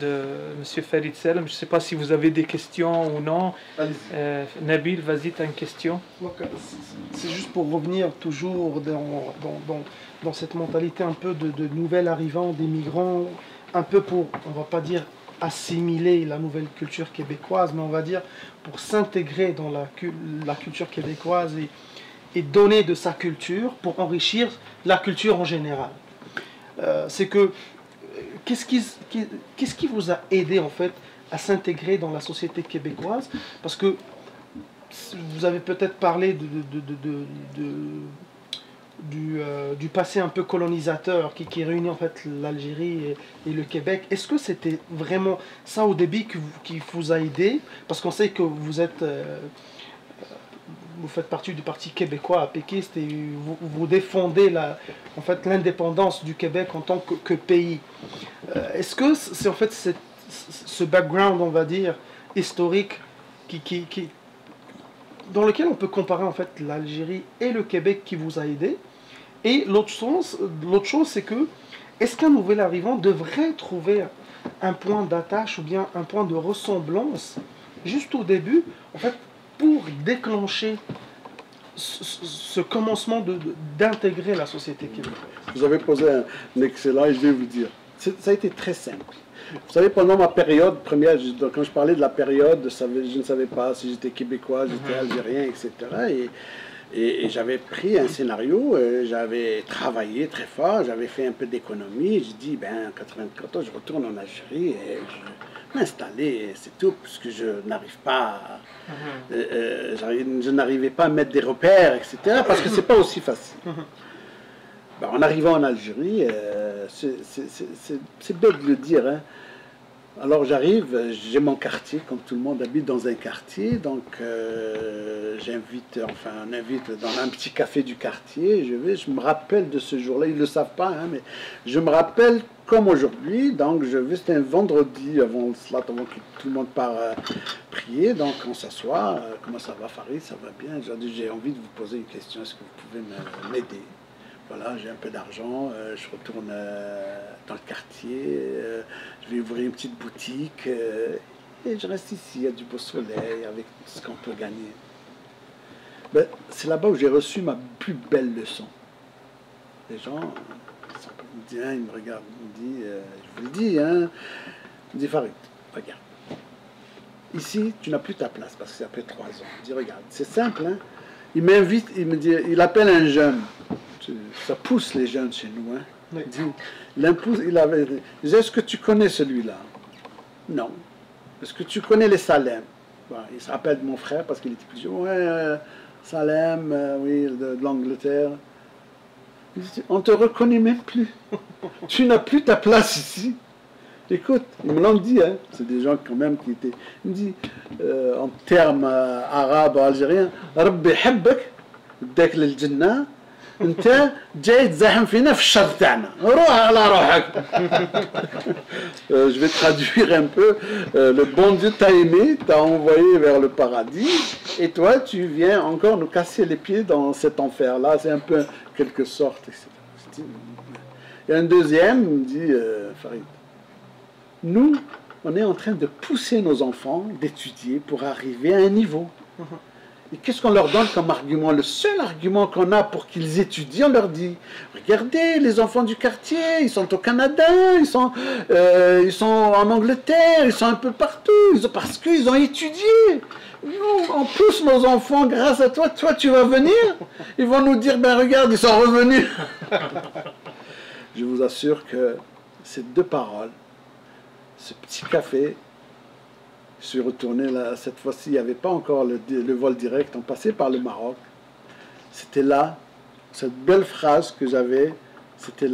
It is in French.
de M. Farid Selem. Je ne sais pas si vous avez des questions ou non. Nabil, vas-y, tu as une question. C'est juste pour revenir toujours dans cette mentalité un peu de nouvel arrivant, des migrants, un peu pour, on va pas dire assimiler la nouvelle culture québécoise, mais on va dire pour s'intégrer dans la culture québécoise et donner de sa culture pour enrichir la culture en général. C'est que qu'est-ce qui vous a aidé en fait à s'intégrer dans la société québécoise? Parce que vous avez peut-être parlé du passé un peu colonisateur qui réunit en fait l'Algérie et le Québec. Est-ce que c'était vraiment ça au début qui vous a aidé? Parce qu'on sait que vous faites partie du Parti québécois à péquiste et vous défendez en fait l'indépendance du Québec en tant que pays. Est-ce que c'est en fait ce background, on va dire, historique dans lequel on peut comparer en fait l'Algérie et le Québec qui vous a aidé? Et l'autre chose, c'est que est-ce qu'un nouvel arrivant devrait trouver un point d'attache ou bien un point de ressemblance juste au début, en fait, pour déclencher ce commencement d'intégrer la société québécoise? Vous avez posé un excellent, et je vais vous dire, ça a été très simple. Vous savez, pendant ma période première, quand je parlais de la période, je ne savais pas si j'étais québécois, j'étais algérien, etc. Et j'avais pris un scénario, j'avais travaillé très fort, j'avais fait un peu d'économie. J'ai dit, ben, en 94, je retourne en Algérie et je m'installer, c'est tout, parce que je n'arrive pas, je n'arrivais pas à mettre des repères, etc. Parce que c'est pas aussi facile. Ben, en arrivant en Algérie, c'est bête de le dire, hein. Alors j'arrive, j'ai mon quartier, comme tout le monde habite dans un quartier, donc on invite dans un petit café du quartier, je me rappelle de ce jour-là, ils ne le savent pas, hein, mais je me rappelle comme aujourd'hui, donc c'était un vendredi avant le slat, avant que tout le monde part prier, donc on s'assoit, comment ça va Farid, ça va bien, j'ai envie de vous poser une question, est-ce que vous pouvez m'aider? Voilà, j'ai un peu d'argent, je retourne dans le quartier, je vais ouvrir une petite boutique et je reste ici, il y a du beau soleil avec ce qu'on peut gagner. Ben, c'est là-bas où j'ai reçu ma plus belle leçon. Les gens, ils me regardent, ils me disent, je vous le dis, hein, ils me disent Farid, regarde, ici tu n'as plus ta place parce que ça fait 3 ans. Il dit regarde, c'est simple, hein. Il m'invite, il me dit, il appelle un jeune. Ça pousse les jeunes chez nous. Hein. Oui. Il dit, est-ce que tu connais celui-là? Non. Est-ce que tu connais les Salem? Bon, il se rappelle de mon frère parce qu'il était plus jeune. Ouais, Salem, oui, de l'Angleterre. Il dit, on ne te reconnaît même plus. Tu n'as plus ta place ici. Écoute, ils me l'ont dit, hein. C'est des gens quand même qui étaient... Il me dit, en termes arabes, algériens, Rabbi habbak, dak lil jannah. انت جاي تزاحم فينا في الشر تاعنا روح على روحك. Je vais traduire un peu, le bon Dieu t'a aimé, t'a envoyé vers le paradis et toi tu viens encore nous casser les pieds dans cet enfer là, c'est un peu quelque sorte, etc. Et un deuxième me dit Farid, nous on est en train de pousser nos enfants d'étudier pour arriver à un niveau. Et qu'est-ce qu'on leur donne comme argument? Le seul argument qu'on a pour qu'ils étudient, on leur dit, regardez, les enfants du quartier, ils sont au Canada, ils sont en Angleterre, ils sont un peu partout, parce qu'ils ont étudié. Nous, on pousse nos enfants grâce à toi, toi tu vas venir. Ils vont nous dire, ben regarde, ils sont revenus. Je vous assure que ces 2 paroles, ce petit café, je suis retourné là, cette fois-ci, il n'y avait pas encore le vol direct, on passait par le Maroc. C'était là, cette belle phrase que j'avais, c'était là.